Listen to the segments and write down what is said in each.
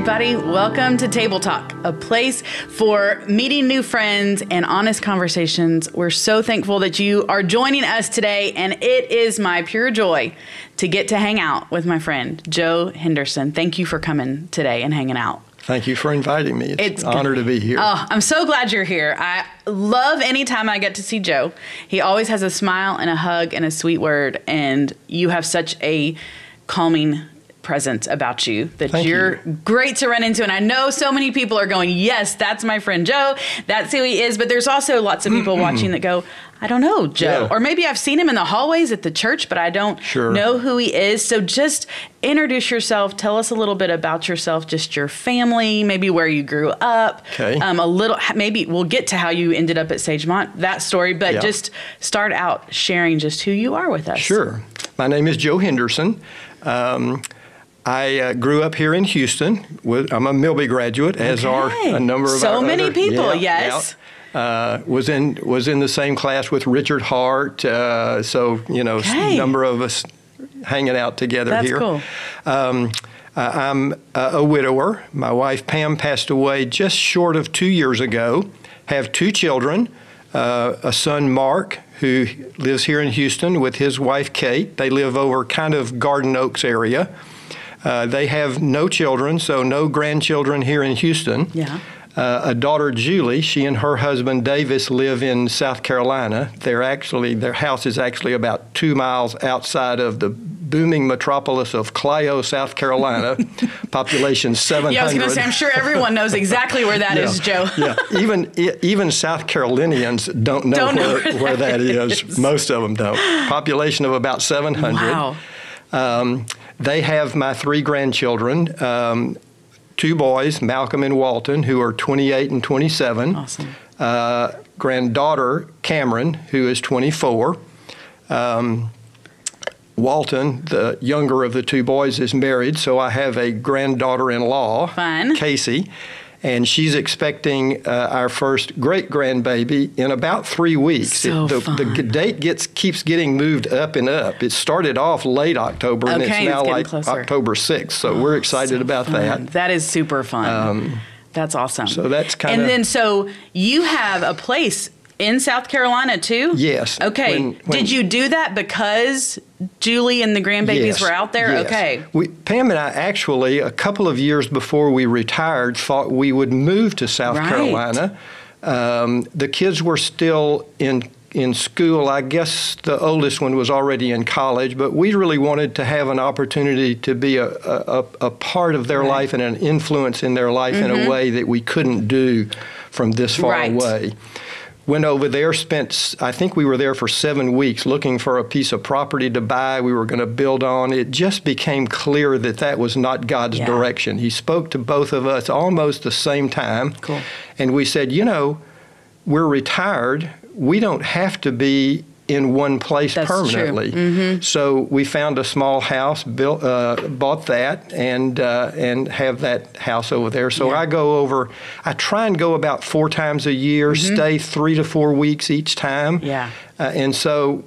everybody. Welcome to Table Talk, a place for meeting new friends and honest conversations. We're so thankful that you are joining us today, and it is my pure joy to get to hang out with my friend, Joe Henderson. Thank you for coming today and hanging out. Thank you for inviting me. It's an honor to be here. Oh, I'm so glad you're here. I love any time I get to see Joe. He always has a smile and a hug and a sweet word, and you have such a calming presence about you that you're great to run into. And I know so many people are going, yes, that's my friend Joe. That's who he is. But there's also lots of people watching that go, I don't know Joe. Yeah. Or maybe I've seen him in the hallways at the church, but I don't know who he is. So just introduce yourself. Tell us a little bit about yourself, just your family, maybe where you grew up. Okay. A little, maybe we'll get to how you ended up at Sagemont, that story, but just start out sharing just who you are with us. Sure. My name is Joe Henderson. I grew up here in Houston. I'm a Milby graduate, as are a number of so our many other, people. Yes. Was in the same class with Richard Hart. So a number of us hanging out together here. That's cool. I'm a widower. My wife Pam passed away just short of 2 years ago. Have two children. A son Mark, who lives here in Houston with his wife Kate. They live over kind of Garden Oaks area. They have no children, so no grandchildren here in Houston. Yeah. A daughter, Julie, she and her husband, Davis, live in South Carolina. Their house is actually about 2 miles outside of the booming metropolis of Clio, South Carolina, population 700. Yeah, I was going to say, I'm sure everyone knows exactly where that is, Joe. Yeah, even South Carolinians don't know where that is. Most of them don't. Population of about 700. Wow. They have my three grandchildren, two boys, Malcolm and Walton, who are 28 and 27. Awesome. Granddaughter, Cameron, who is 24. Walton, the younger of the two boys, is married, so I have a granddaughter-in-law, Fun. Casey, and she's expecting our first great-grandbaby in about 3 weeks. The date keeps getting moved up and up. It started off late October, and it's now like closer. October 6th, so we're excited about that. That is super fun. That's awesome. So that's kind of... And then, so you have a place in South Carolina, too? Yes. Okay. Did you do that because Julie and the grandbabies were out there? Yes. Okay. Pam and I actually, a couple of years before we retired, thought we would move to South Carolina. The kids were still in school. I guess the oldest one was already in college, but we really wanted to have an opportunity to be a part of their life and an influence in their life in a way that we couldn't do from this far away. Went over there, I think we were there for 7 weeks looking for a piece of property to buy we were going to build on. It just became clear that was not God's direction. He spoke to both of us almost the same time. Cool. And we said, we're retired. We don't have to be in one place permanently. True. So we found a small house, bought that, and have that house over there. So I try and go about 4 times a year, stay 3 to 4 weeks each time. Yeah. And so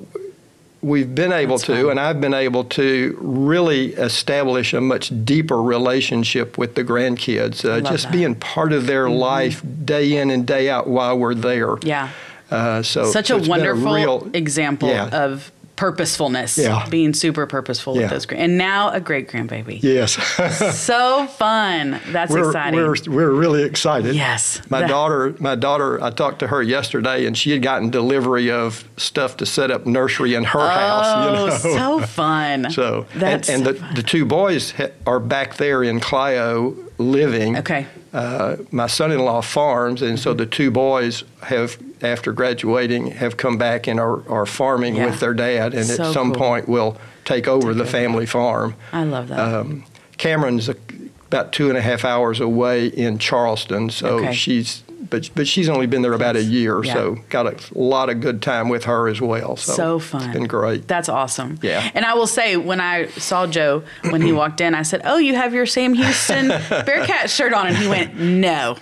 we've been able and I've been able to really establish a much deeper relationship with the grandkids, just being part of their life day in and day out while we're there. Yeah. Such a wonderful example of purposefulness, being super purposeful with those. And now a great grandbaby. Yes. So fun. That's exciting. We're really excited. Yes. My daughter, I talked to her yesterday, and she had gotten delivery of stuff to set up nursery in her house. Oh, so fun. So, the two boys are back there in Clio living. Okay. My son-in-law farms, and so the two boys have, after graduating, have come back and are farming with their dad, and at some point will take over the family farm. I love that. Cameron's about 2.5 hours away in Charleston, so she's but she's only been there about a year, Yeah. so got a lot of good time with her as well. So fun. It's been great. That's awesome. Yeah. And I will say, when I saw Joe, when he walked in, I said, "Oh, you have your Sam Houston Bearcat shirt on," and he went, "No,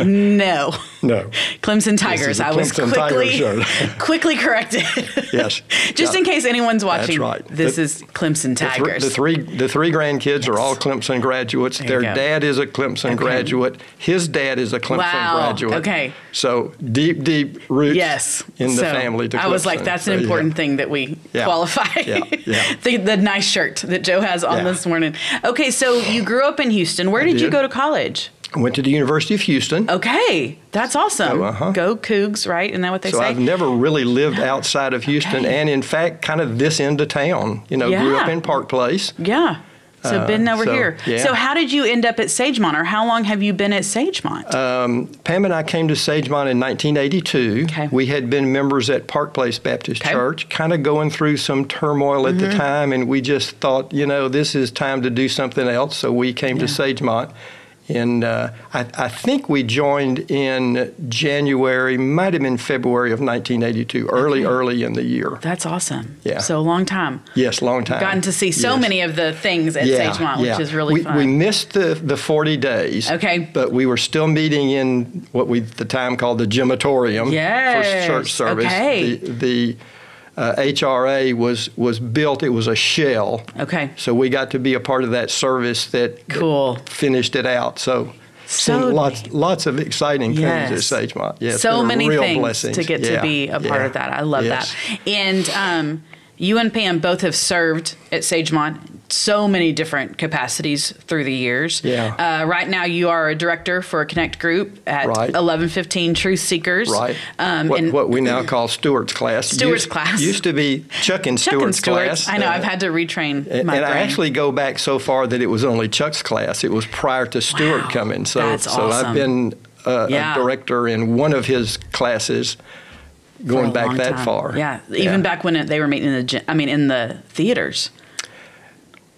no, No. Clemson Tigers." I was Clemson Tigers shirt. quickly corrected. Yes. Just in case anyone's watching. That's right. This is Clemson Tigers. The three grandkids are all Clemson graduates. Their you go. dad is a Clemson graduate. His dad is a Clemson graduate. Okay. So deep roots in the family to Clemson. I was like, that's an important thing that we qualify. Yeah. the nice shirt that Joe has on this morning. Okay, so you grew up in Houston. Where did you go to college? I went to the University of Houston. Okay, that's awesome. Go Cougs, right? Isn't that what they say? So I've never really lived outside of Houston, and in fact, kind of this end of town. Grew up in Park Place. Yeah. So been over here. Yeah. So how did you end up at Sagemont, or how long have you been at Sagemont? Pam and I came to Sagemont in 1982. Okay. We had been members at Park Place Baptist Church, kind of going through some turmoil at the time, and we just thought, this is time to do something else. So we came to Sagemont. And I think we joined in January, might have been February of 1982, early in the year. That's awesome. Yeah. So a long time. Yes, long time. Gotten to see so many of the things at Sagemont, which is really fun. We missed the 40 days. Okay. But we were still meeting in what we at the time called the gymatorium for church service. Okay. The HRA was built. It was a shell. Okay. So we got to be a part of that service that finished it out. So lots of exciting things at Sagemont. Yeah, so many things blessings. to get to be a part of that. I love that. And you and Pam both have served at Sagemont so many different capacities through the years. Yeah. Right now, you are a director for a Connect group at 1115 Truth Seekers. Right. What we now call Stewart's class. Stewart's class. Used to be Chuck and Stewart's class. I know. I've had to retrain my brain. And I actually go back so far that it was only Chuck's class. It was prior to Stewart coming. So, that's awesome. I've been a director in one of his classes going back that far. Yeah. Even back when they were meeting in the theaters.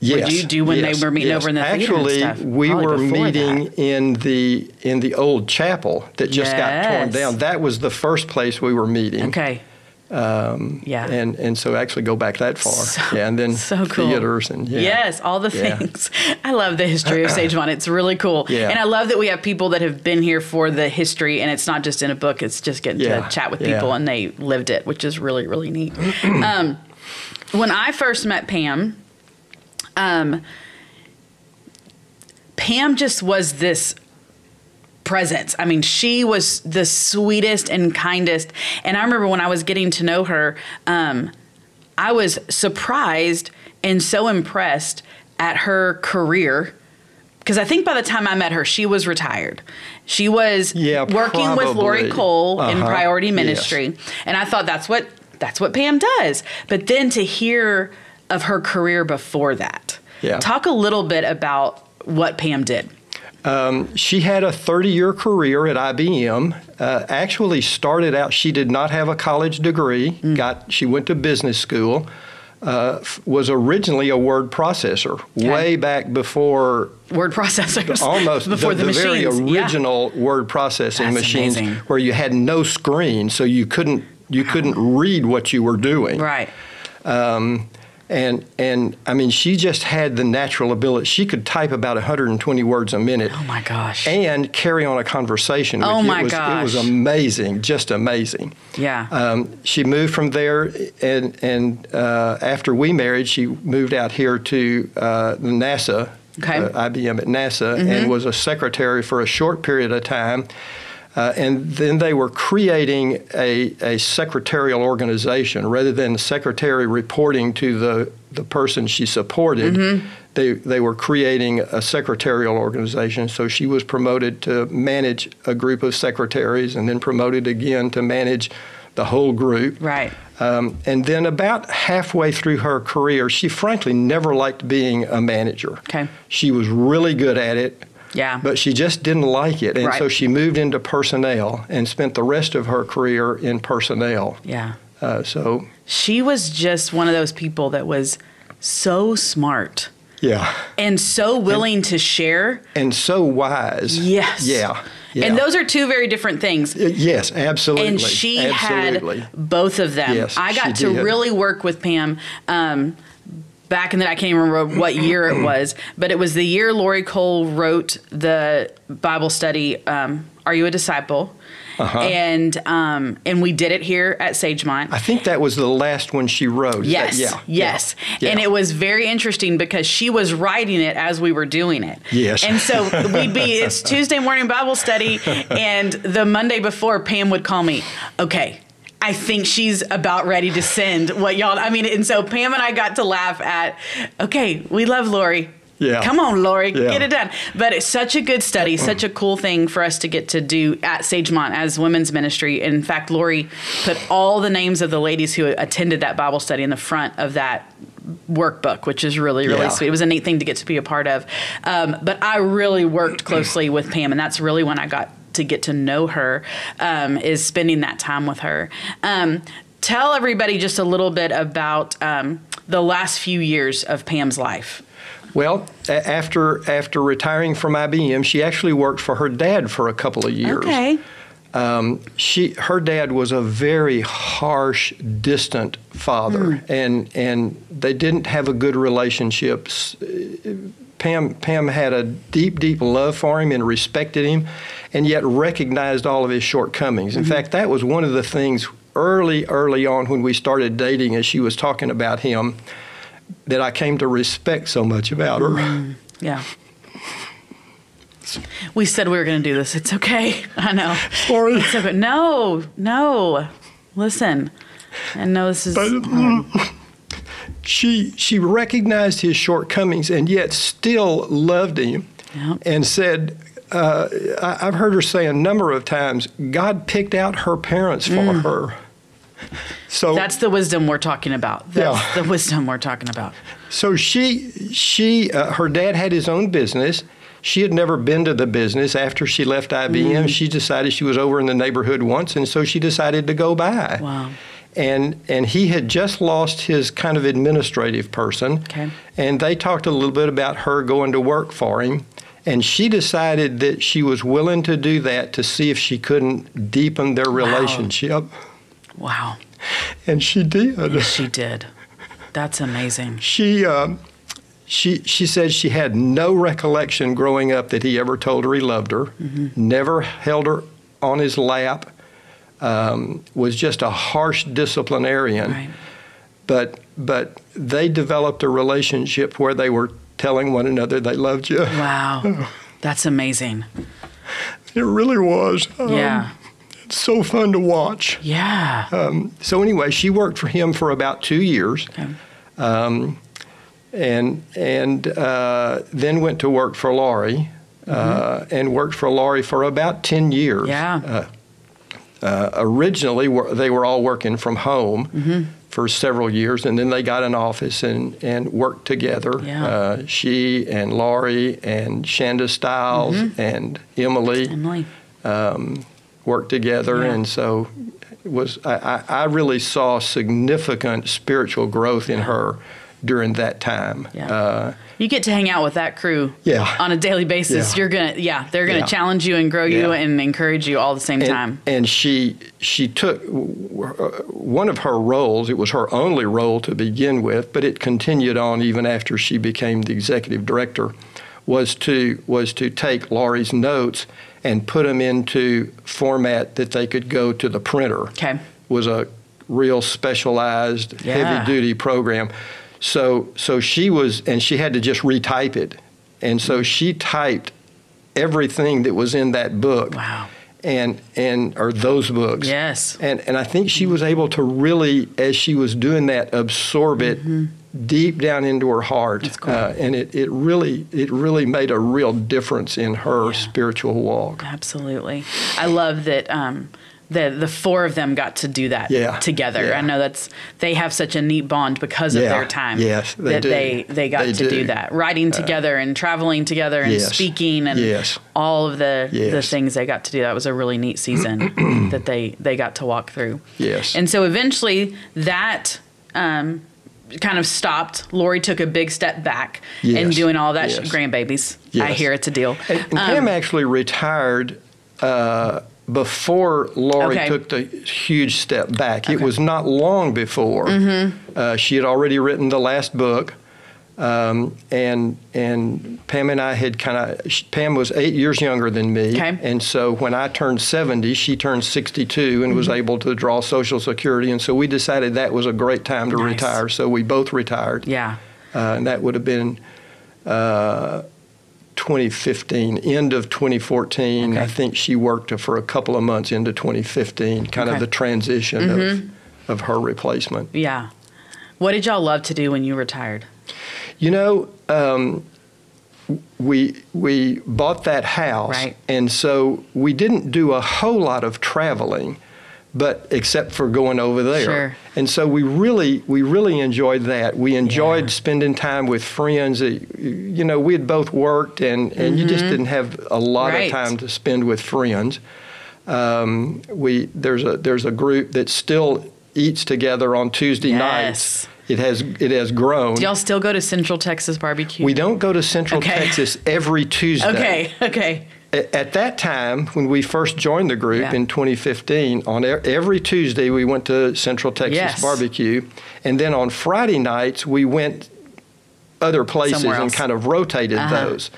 Yes. What did you do when they were meeting over in the theater and stuff? Actually, we were meeting in the old chapel that just got torn down. That was the first place we were meeting. Okay. And so actually go back that far. And then theaters and yes, all the things. I love the history of Sagemont. It's really cool. Yeah. And I love that we have people that have been here for the history, and it's not just in a book. It's just getting to chat with people and they lived it, which is really, really neat. When I first met Pam, Pam just was this presence. I mean, she was the sweetest and kindest. And I remember when I was getting to know her, I was surprised and so impressed at her career. Because I think by the time I met her, she was retired. She was working with Lori Cole in Priority Ministry. Yes. And I thought that's what Pam does. But then to hear of her career before that. Yeah. Talk a little bit about what Pam did. She had a 30-year career at IBM. Actually started out, she did not have a college degree. She went to business school. Was originally a word processor, way back before word processors, almost before the very original word processing machines, where you had no screen, so you couldn't read what you were doing. Right. And I mean, she just had the natural ability. She could type about 120 words a minute. Oh my gosh! And carry on a conversation with you. Oh my gosh! It was amazing, just amazing. Yeah. She moved from there, and after we married, she moved out here to NASA, IBM at NASA, and was a secretary for a short period of time. And then they were creating a secretarial organization. Rather than the secretary reporting to the person she supported, they were creating a secretarial organization. So she was promoted to manage a group of secretaries and then promoted again to manage the whole group. Right. And then about halfway through her career, she frankly never liked being a manager. Okay. She was really good at it. Yeah. But she just didn't like it. And so she moved into personnel and spent the rest of her career in personnel. Yeah. So she was just one of those people that was so smart. Yeah. And so willing to share. And so wise. Yes. Yeah. Yeah. And those are two very different things. Yes, absolutely. And she absolutely. had both of them. Yes, I got she to did. really work with Pam back in the, I can't even remember what year it was, but it was the year Lori Cole wrote the Bible study, Are You a Disciple? Uh-huh. And we did it here at Sagemont. I think that was the last one she wrote. Yes, yes. Yeah. And it was very interesting because she was writing it as we were doing it. Yes. And so it's Tuesday morning Bible study, and the Monday before, Pam would call me, okay, I think she's about ready to send what y'all, and so Pam and I got to laugh at, okay, we love Lori. Yeah. Come on, Lori, Yeah. get it done. But it's such a good study, such a cool thing for us to get to do at Sagemont as women's ministry. In fact, Lori put all the names of the ladies who attended that Bible study in the front of that workbook, which is really, really sweet. It was a neat thing to get to be a part of. But I really worked closely with Pam, and that's really when I got to get to know her, is spending that time with her. Tell everybody just a little bit about the last few years of Pam's life. Well, after retiring from IBM, she actually worked for her dad for a couple of years. Okay. Her dad was a very harsh, distant father, and they didn't have a good relationship. Pam had a deep, deep love for him and respected him, and yet recognized all of his shortcomings. In fact, that was one of the things early on when we started dating, as she was talking about him, that I came to respect so much about her. Yeah. We said we were going to do this. It's okay. I know. Sorry. It's okay. No. Listen. And no, this is hard. She recognized his shortcomings and yet still loved him. Yep. And said, I've heard her say a number of times, God picked out her parents for her. So that's the wisdom we're talking about. That's the wisdom we're talking about. So her dad had his own business. She had never been to the business. After she left IBM, she decided she was over in the neighborhood once, and so she decided to go by. Wow. And he had just lost his kind of administrative person. Okay. And they talked a little bit about her going to work for him. And she decided that she was willing to do that to see if she couldn't deepen their relationship. Wow. And she did. Yes, she did. That's amazing. She said she had no recollection growing up that he ever told her he loved her, never held her on his lap, was just a harsh disciplinarian. Right. But they developed a relationship where they were telling one another they loved you. Wow. That's amazing. It really was. Yeah. It's so fun to watch. Yeah. So anyway, she worked for him for about 2 years. Okay. And then went to work for Lori, and worked for Lori for about 10 years. Yeah. Originally, they were all working from home for several years, and then they got an office and worked together. Yeah. She and Lori and Shanda Stiles and Emily. Worked together, and so I really saw significant spiritual growth in her during that time. Yeah. You get to hang out with that crew on a daily basis. Yeah. They're gonna challenge you and grow you and encourage you all at the same time. And she took one of her roles. It was her only role to begin with, but it continued on even after she became the executive director. Was to take Lori's notes and put them into format that they could go to the printer. Okay. Was a real specialized, heavy-duty program. So she was, and she had to just retype it. And so she typed everything that was in that book. Wow. Or those books. Yes. And I think she was able to really, as she was doing that, absorb it deep down into her heart. That's cool. And it really made a real difference in her spiritual walk. Absolutely. I love that the four of them got to do that together. Yeah. I know they have such a neat bond because of their time. Yes, they do. They got to do that. Writing together and traveling together and speaking and all of the things they got to do. That was a really neat season that they got to walk through. Yes. And so eventually that kind of stopped. Lori took a big step back Yes. in doing all that. Yes. Grandbabies. Yes. I hear it's a deal. And Pam actually retired before Lori Okay. took the huge step back. It Okay. was not long before. She had already written the last book. And Pam and I had Pam was 8 years younger than me. Okay. And so when I turned 70, she turned 62 and was able to draw Social Security. And so we decided that was a great time to Nice. retire. So we both retired. Yeah. And that would have been 2015, end of 2014. Okay. I think she worked for a couple of months into 2015, kind Okay. of the transition of her replacement. Yeah. What did y'all love to do when you retired? You know, we bought that house, Right. and so we didn't do a whole lot of traveling, but except for going over there. Sure. And so we really enjoyed that. We enjoyed Yeah. spending time with friends. You know, we had both worked, and you just didn't have a lot Right. of time to spend with friends. There's a group that still eats together on Tuesday nights. It has grown. Do y'all still go to Central Texas Barbecue? We don't go to Central Okay. Texas every Tuesday. Okay. At that time, when we first joined the group Yeah. in 2015, on every Tuesday we went to Central Texas Yes. Barbecue, and then on Friday nights we went other places Somewhere and else. kind of rotated those.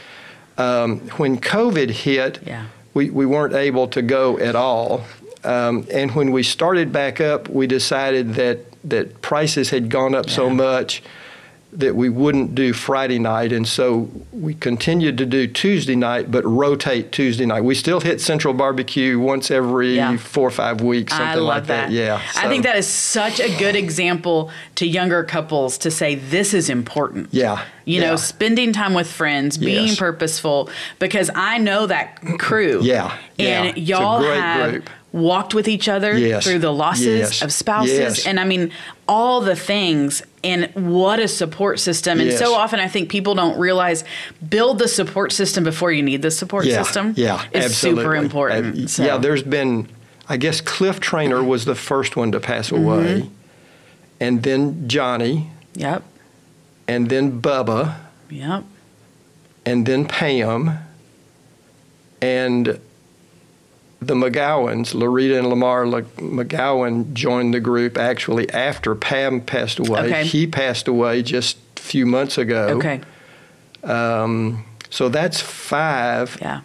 When COVID hit, Yeah. we weren't able to go at all. And when we started back up, we decided that prices had gone up so much that we wouldn't do Friday night, and so we continued to do Tuesday night, but rotate Tuesday night. We still hit Central Barbecue once every 4 or 5 weeks, something I love like that. Yeah, I think that is such a good example to younger couples to say this is important. Yeah. You know, spending time with friends, being Yes. purposeful, because I know that crew. Yeah. And It's a y'all great have group. walked with each other Yes. through the losses Yes. of spouses. Yes. And I mean, all the things. And what a support system. And Yes. so often I think people don't realize build the support system before you need the support system. Yeah, It's absolutely. super important. So. Yeah, there's been, I guess Cliff Traynor was the first one to pass away, and then Johnny, Yep. and then Bubba, Yep. and then Pam, and the McGowans, Loretta and Lamar McGowan, joined the group actually after Pam passed away. Okay. He passed away just a few months ago. Okay. So that's 5 Yeah.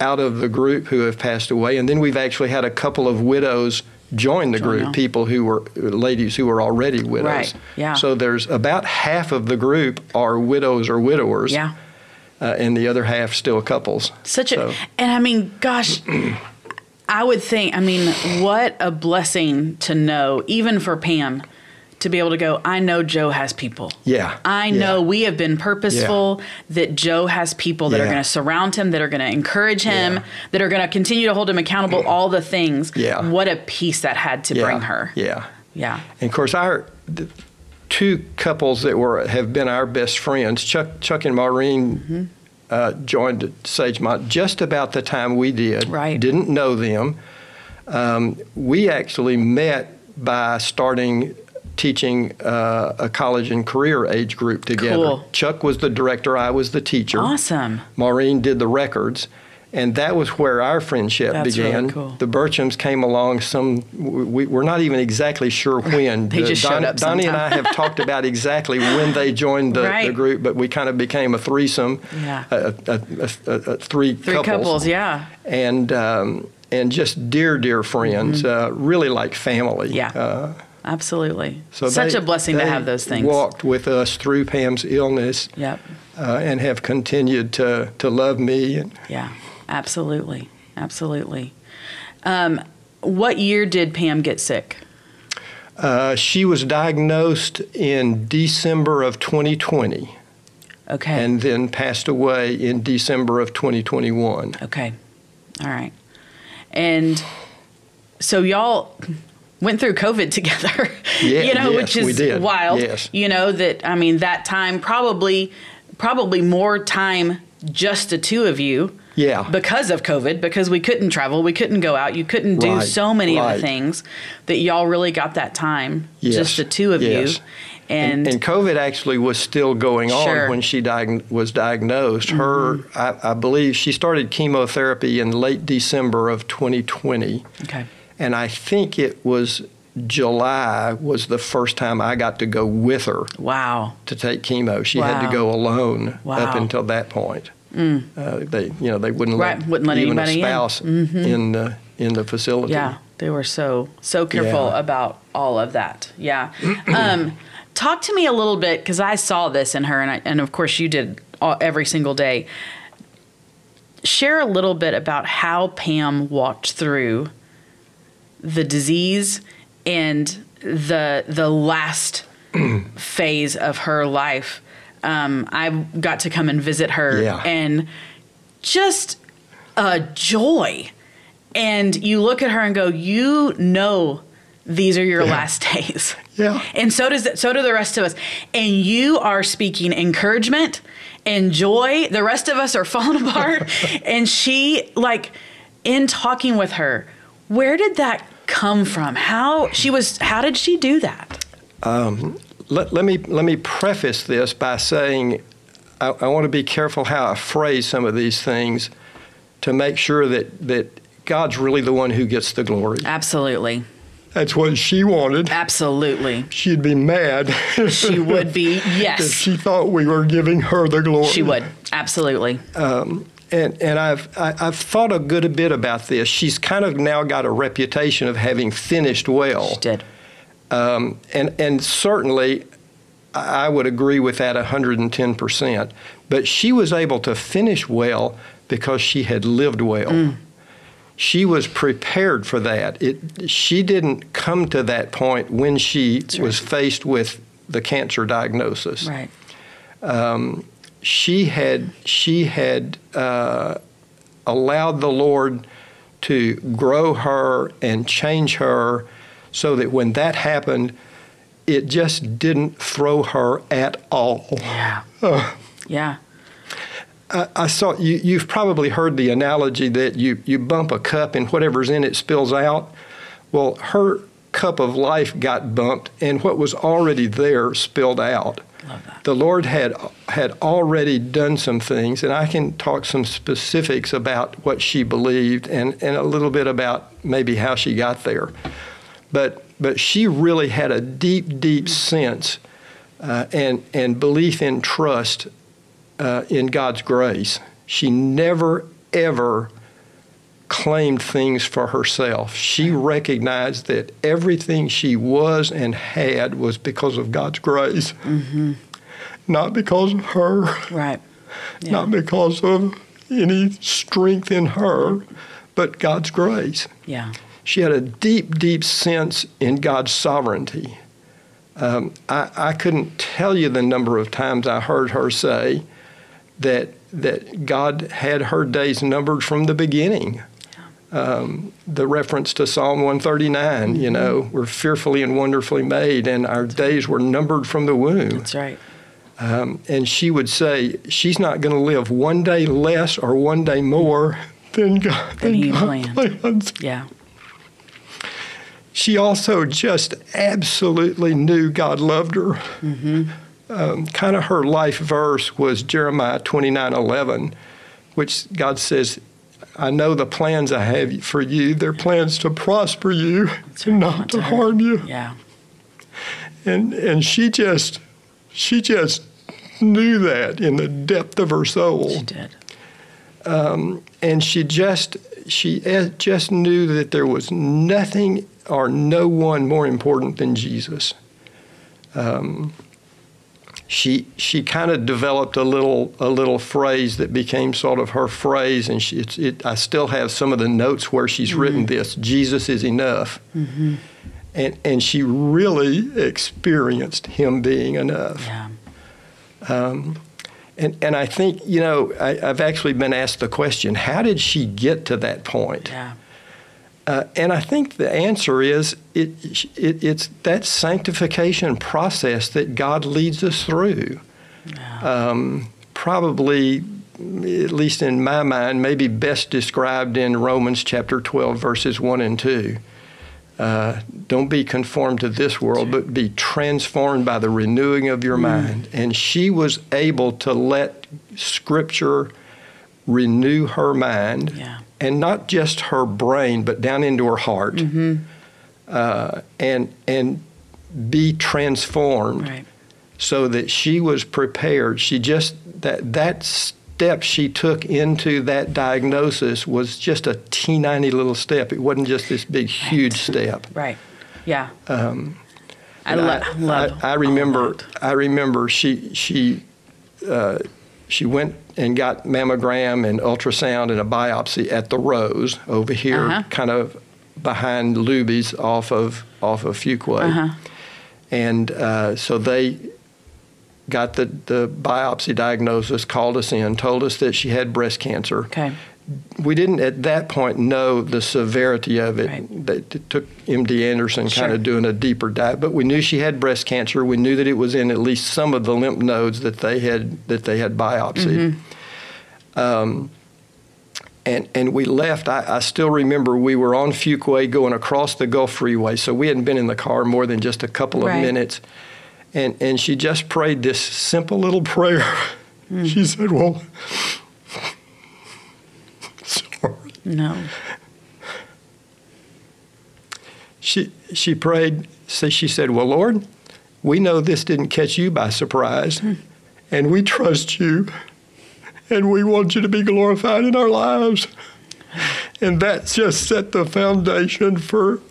out of the group who have passed away. And then we've actually had a couple of widows join the group, on. people who were, ladies who were already widows. Right, yeah. So there's about half of the group are widows or widowers. Yeah. And the other half still couples. And I mean, gosh, I would think, I mean, what a blessing to know, even for Pam, to be able to go, I know Joe has people. Yeah. I know we have been purposeful that Joe has people that are going to surround him, that are going to encourage him, that are going to continue to hold him accountable, all the things. Yeah. What a peace that had to bring her. Yeah. Yeah. And of course, the 2 couples that have been our best friends, Chuck and Maureen, joined Sagemont just about the time we did. Right. Didn't know them. We actually met by starting teaching a college and career age group together. Cool. Chuck was the director, I was the teacher. Awesome. Maureen did the records. And that was where our friendship That's began. really cool. The Burchams came along we're not even exactly sure when. They just showed up Donnie and sometime. I have talked about exactly when they joined the group, but we kind of became a threesome, three couples, yeah. And just dear friends, really like family. Yeah. Absolutely. So Such a blessing to have those things. Walked with us through Pam's illness. Yep. And have continued to love me. Yeah, absolutely. Absolutely. What year did Pam get sick? She was diagnosed in December of 2020. Okay. And then passed away in December of 2021. Okay. All right. And so y'all went through COVID together, which is wild. Yes. That time probably more time just the 2 of you. Yeah. Because of COVID, because we couldn't travel, we couldn't go out, you couldn't do so many of the things that y'all really got that time, just the 2 of you. And COVID actually was still going on Sure. when she was diagnosed. I believe she started chemotherapy in late December of 2020. Okay. And I think it was July was the first time I got to go with her. Wow. To take chemo. She had to go alone up until that point. They wouldn't let even anybody a spouse in the facility. Yeah, they were so careful about all of that. Yeah. Talk to me a little bit, because I saw this in her, and of course you did every single day. Share a little bit about how Pam walked through the disease and the last phase of her life. I got to come and visit her, and just a joy. And you look at her and go, you know, these are your last days. Yeah. And so do the rest of us. And you are speaking encouragement and joy. The rest of us are falling apart. And she, in talking with her, where did that come from? How did she do that? Let me preface this by saying I want to be careful how I phrase some of these things to make sure that God's really the one who gets the glory. Absolutely. That's what she wanted. Absolutely. She'd be mad. She would be, yes. If she thought we were giving her the glory. She would, absolutely. And I've thought a good bit about this. She's kind of now got a reputation of having finished well. She did. And certainly, I would agree with that 110%. But she was able to finish well because she had lived well. She was prepared for that. She didn't come to that point when she was faced with the cancer diagnosis. Right. She had allowed the Lord to grow her and change her so that when that happened, it just didn't throw her at all. Yeah. Yeah. I saw you've probably heard the analogy that you bump a cup and whatever's in it spills out. Well, her cup of life got bumped and what was already there spilled out. Love that. The Lord had already done some things, and I can talk some specifics about what she believed and a little bit about maybe how she got there. But she really had a deep sense and belief and trust in God's grace. She never, ever claimed things for herself. She recognized that everything she was and had was because of God's grace, not because of her, right? Yeah. Not because of any strength in her, but God's grace. Yeah. She had a deep sense in God's sovereignty. I couldn't tell you the number of times I heard her say that God had her days numbered from the beginning. The reference to Psalm 139, we're fearfully and wonderfully made, and our days were numbered from the womb. That's right. And she would say she's not going to live one day less or one day more than God plans. Yeah. She also just absolutely knew God loved her. Kind of her life verse was Jeremiah 29:11, which God says, I know the plans I have for you. They're plans to prosper you and not to harm you. Yeah. And she just knew that in the depth of her soul. She did. And she just knew that there was nothing or no one more important than Jesus. She kind of developed a little phrase that became sort of her phrase, and I still have some of the notes where she's written this: Jesus is enough. And she really experienced him being enough. Yeah. And I think, I've actually been asked the question, how did she get to that point? Yeah. And I think the answer is it's that sanctification process that God leads us through. Yeah. Probably, at least in my mind, maybe best described in Romans chapter 12, verses 1 and 2. don't be conformed to this world, but be transformed by the renewing of your mind. And she was able to let Scripture renew her mind, and not just her brain, but down into her heart, and be transformed, so that she was prepared. She just that step she took into that diagnosis was just a teeny little step. It wasn't just this big, huge step. Right. Yeah. I remember she went and got mammogram and ultrasound and a biopsy at the Rose over here, kind of behind Luby's off of Fuquay. And so they got the biopsy diagnosis, called us in, told us that she had breast cancer. Okay. We didn't at that point know the severity of it. It took MD Anderson kind of doing a deeper dive, but we knew she had breast cancer. We knew that it was in at least some of the lymph nodes that they had biopsied. And we left. I still remember we were on Fuquay going across the Gulf Freeway, so we hadn't been in the car more than just a couple of minutes. And she just prayed this simple little prayer. She said, well, sorry. No. She prayed, she said, well, Lord, we know this didn't catch you by surprise, and we trust you, and we want you to be glorified in our lives. And that just set the foundation for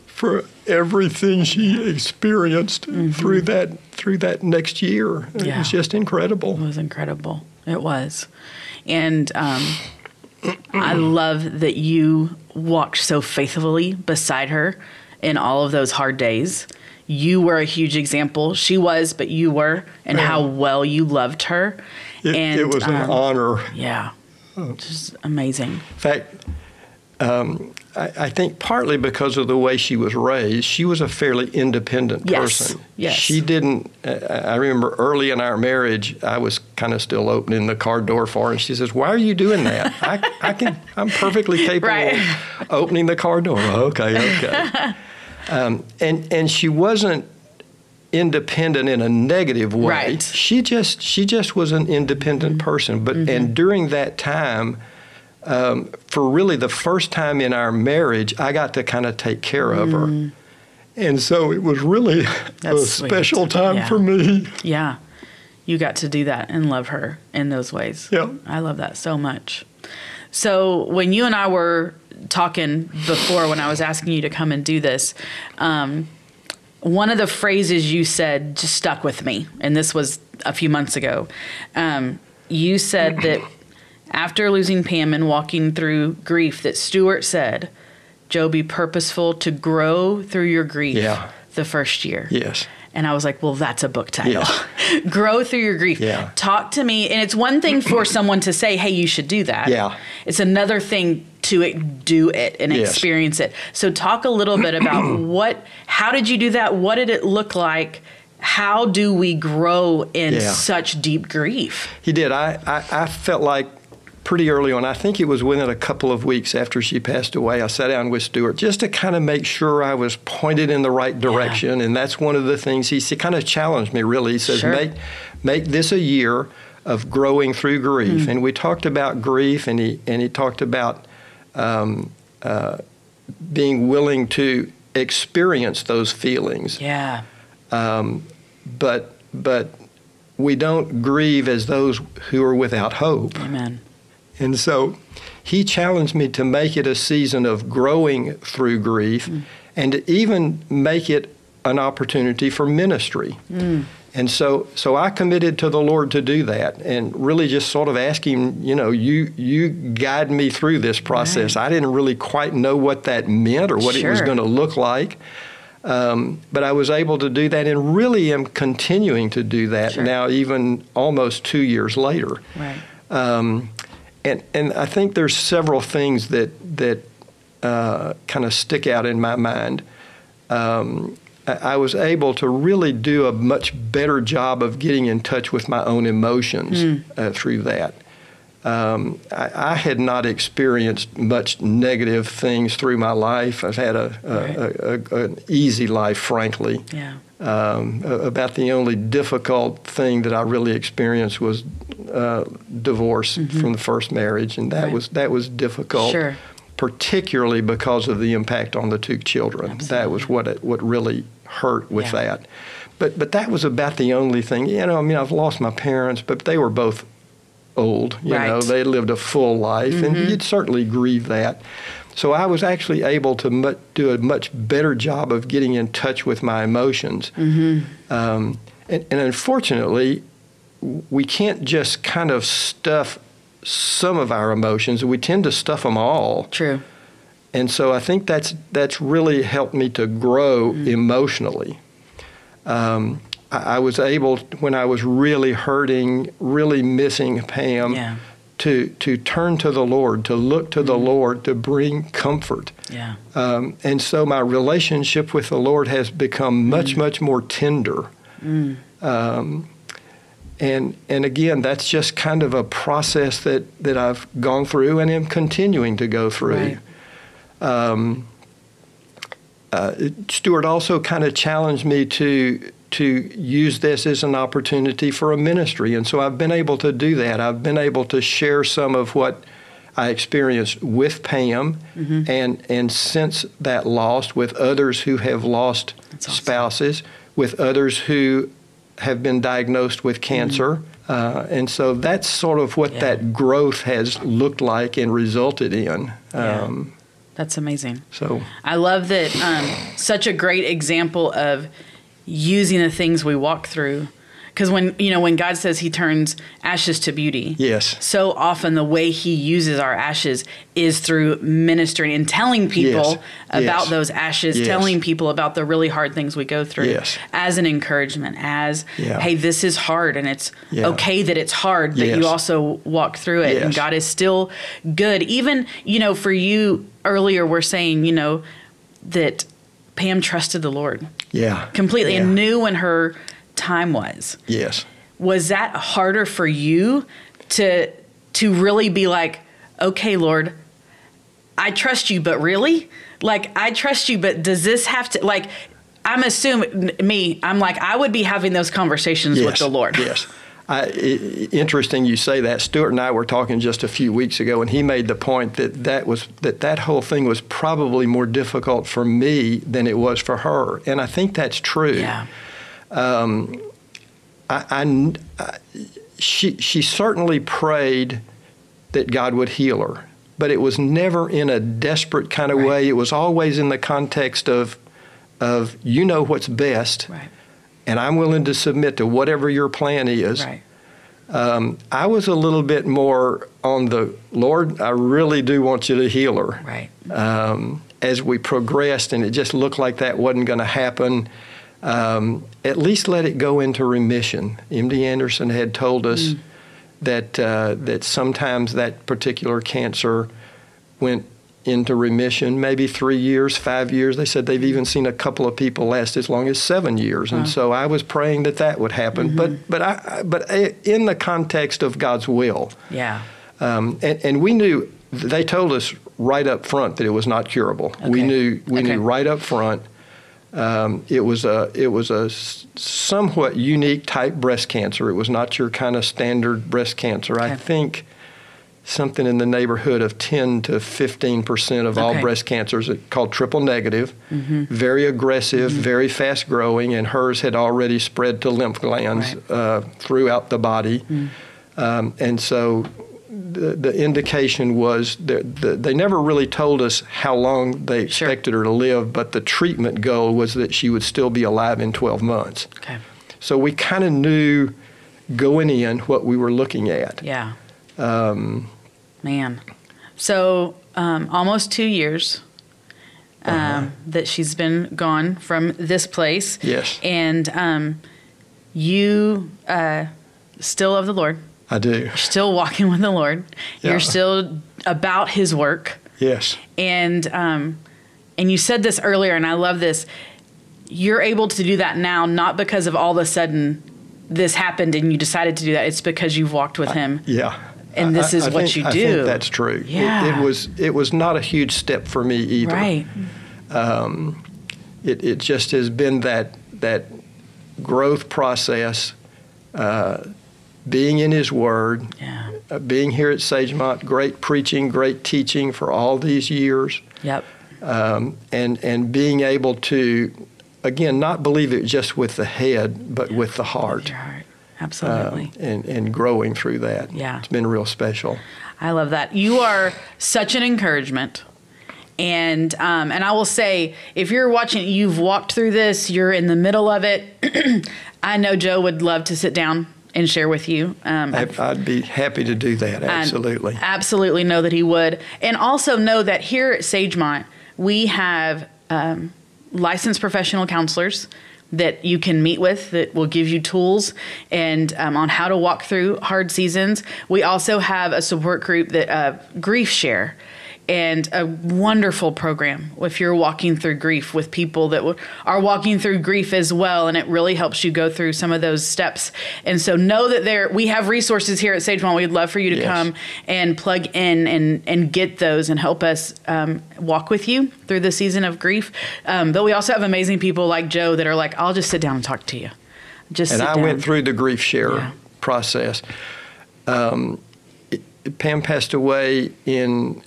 everything she experienced through that next year. It was just incredible. It was incredible. It was. And I love that you walked so faithfully beside her in all of those hard days. You were a huge example. She was, but you were, and how well you loved her. It was an honor. Yeah. Just amazing. In fact, I think partly because of the way she was raised, she was a fairly independent person. Yes. She didn't, I remember early in our marriage, I was kind of still opening the car door for her, and she says, why are you doing that? I'm perfectly capable of opening the car door. Okay. And she wasn't independent in a negative way. Right. She just was an independent person. But and during that time, for really the first time in our marriage, I got to kind of take care of her. And so it was really a special time for me. Yeah. You got to do that and love her in those ways. Yeah. I love that so much. So when you and I were talking before, when I was asking you to come and do this, one of the phrases you said just stuck with me, and this was a few months ago. You said that after losing Pam and walking through grief, that Stuart said, Joe, be purposeful to grow through your grief the first year. Yes. And I was like, well, that's a book title. Yeah. Grow through your grief. Yeah. Talk to me. And it's one thing for someone to say, hey, you should do that. Yeah. It's another thing to do it and experience it. So talk a little bit about how did you do that? What did it look like? How do we grow in such deep grief? He did. I felt like pretty early on, I think it was within a couple of weeks after she passed away, I sat down with Stuart just to kind of make sure I was pointed in the right direction. And that's one of the things he kind of challenged me, really. He says, make this a year of growing through grief. And we talked about grief, and he talked about being willing to experience those feelings. Yeah. But we don't grieve as those who are without hope. Amen. And so he challenged me to make it a season of growing through grief and to even make it an opportunity for ministry. And so I committed to the Lord to do that and really just sort of ask him, you guide me through this process. Right. I didn't really quite know what that meant or what it was going to look like. But I was able to do that and really am continuing to do that now, even almost 2 years later. Right. And I think there's several things that kind of stick out in my mind. I was able to really do a much better job of getting in touch with my own emotions through that. I had not experienced much negative things through my life. I've had an easy life, frankly. Yeah. About the only difficult thing that I really experienced was divorce from the first marriage, and that was difficult. Sure. Particularly because of the impact on the two children. Absolutely. That was what really hurt with that. But that was about the only thing. You know, I mean, I've lost my parents, but they were both old. You know, they lived a full life, and you'd certainly grieve that. So I was actually able to do a much better job of getting in touch with my emotions. And unfortunately, we can't just kind of stuff some of our emotions. We tend to stuff them all. True. And so I think that's really helped me to grow emotionally. I was able, when I was really hurting, really missing Pam, to turn to the Lord, to look to the Lord, to bring comfort. Yeah. And so my relationship with the Lord has become much, much more tender. And again, that's just kind of a process that I've gone through and am continuing to go through. Right. Stuart also kind of challenged me to use this as an opportunity for a ministry, and so I've been able to do that. I've been able to share some of what I experienced with Pam, and since that loss, with others who have lost spouses, with others who have been diagnosed with cancer. And so that's sort of what that growth has looked like and resulted in. That's amazing. So I love that. Such a great example of using the things we walk through. Because when God says he turns ashes to beauty, so often the way he uses our ashes is through ministering and telling people about those ashes, telling people about the really hard things we go through as an encouragement, as, hey, this is hard, and it's okay that it's hard, that you also walk through it, and God is still good. Even, for you, earlier we're saying, that Pam trusted the Lord completely and knew when her time was. Was that harder for you to really be like, okay, Lord, I trust you, but really? Like, I trust you, but does this have to, like, I'm assuming, I'm like, I would be having those conversations with the Lord. Interesting you say that. Stuart and I were talking just a few weeks ago, and he made the point that whole thing was probably more difficult for me than it was for her. And I think that's true. She certainly prayed that God would heal her, but it was never in a desperate kind of way. It was always in the context of what's best, and I'm willing to submit to whatever your plan is. I was a little bit more on the, Lord, I really do want you to heal her. As we progressed, and it just looked like that wasn't going to happen, at least let it go into remission. MD Anderson had told us that sometimes that particular cancer went into remission, maybe 3 years, 5 years. They said they've even seen a couple of people last as long as 7 years. And so I was praying that would happen, but in the context of God's will. And we knew, they told us right up front that it was not curable. We knew right up front. It was a somewhat unique type breast cancer. It was not your kind of standard breast cancer. I think something in the neighborhood of 10 to 15% of all breast cancers are called triple negative, very aggressive, very fast growing, and hers had already spread to lymph glands throughout the body. And so the indication was they never really told us how long they expected her to live, but the treatment goal was that she would still be alive in 12 months. So we kind of knew going in what we were looking at. So almost 2 years that she's been gone from this place. And you still love the Lord. I do. You're still walking with the Lord. You're still about his work. And you said this earlier, and I love this. You're able to do that now, not because of all of a sudden this happened and you decided to do that. It's because you've walked with him. and this is what you do. I think that's true. Yeah. It was not a huge step for me either. Right. It just has been that growth process, being in His Word, being here at Sagemont, great preaching, great teaching for all these years. Yep. And being able to, again, not believe it just with the head, but with the heart. With your heart. Absolutely. And growing through that. Yeah. It's been real special. I love that. You are such an encouragement. And I will say, if you're watching, you've walked through this, you're in the middle of it. I know Joe would love to sit down and share with you. I'd be happy to do that. Absolutely. I absolutely know that he would. And also know that here at Sagemont, we have licensed professional counselors that you can meet with that will give you tools and on how to walk through hard seasons. We also have a support group that Grief Share, and a wonderful program if you're walking through grief with people that are walking through grief as well, and it really helps you go through some of those steps. And so know that we have resources here at Sagemont. We'd love for you to come and plug in and get those and help us walk with you through the season of grief. But we also have amazing people like Joe that are like, I'll just sit down and talk to you. And I went through the Grief Share process. Pam passed away in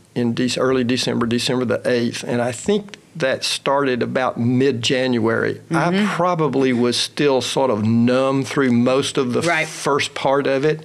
early December the 8th, and I think that started about mid-January. I probably was still sort of numb through most of the first part of it,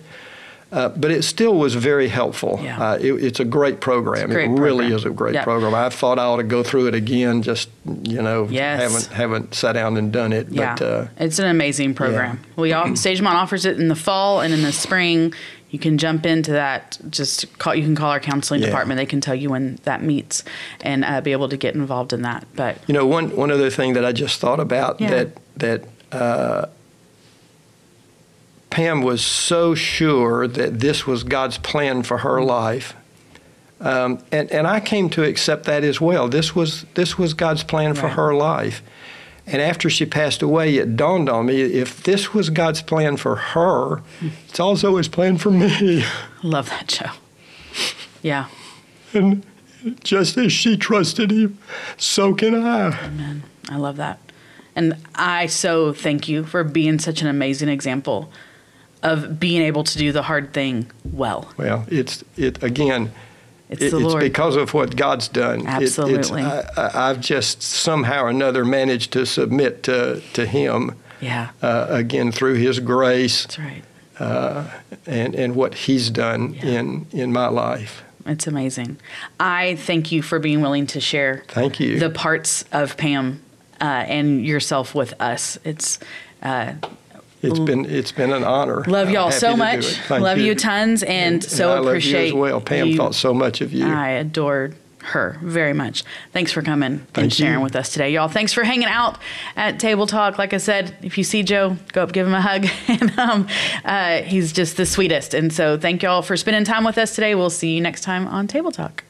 but it still was very helpful. Yeah. It's a great program. It really is a great program. I thought I ought to go through it again, just, haven't sat down and done it. Yeah. But, it's an amazing program. Sagemont offers it in the fall and in the spring. You can jump into that. You can call our counseling department. They can tell you when that meets and be able to get involved in that. But one other thing that I just thought about that Pam was so sure that this was God's plan for her life, and I came to accept that as well. This was God's plan for her life. And after she passed away, it dawned on me, if this was God's plan for her, it's also His plan for me. Love that, Joe. Yeah. And just as she trusted Him, so can I. Amen. I love that. And I so thank you for being such an amazing example of being able to do the hard thing well. Well, it's the Lord. It's because of what God's done. Absolutely. I've just somehow or another managed to submit to Him. Yeah. Again, through His grace. That's right. And what He's done in my life. It's amazing. I thank you for being willing to share. Thank you. The parts of Pam and yourself with us. It's been an honor. Love y'all so much. Love you tons, and so appreciate you as well. Pam thought so much of you. I adored her very much. Thanks for coming and sharing with us today, y'all. Thanks for hanging out at Table Talk. Like I said, if you see Joe, go up, give him a hug, and he's just the sweetest. And so, thank y'all for spending time with us today. We'll see you next time on Table Talk.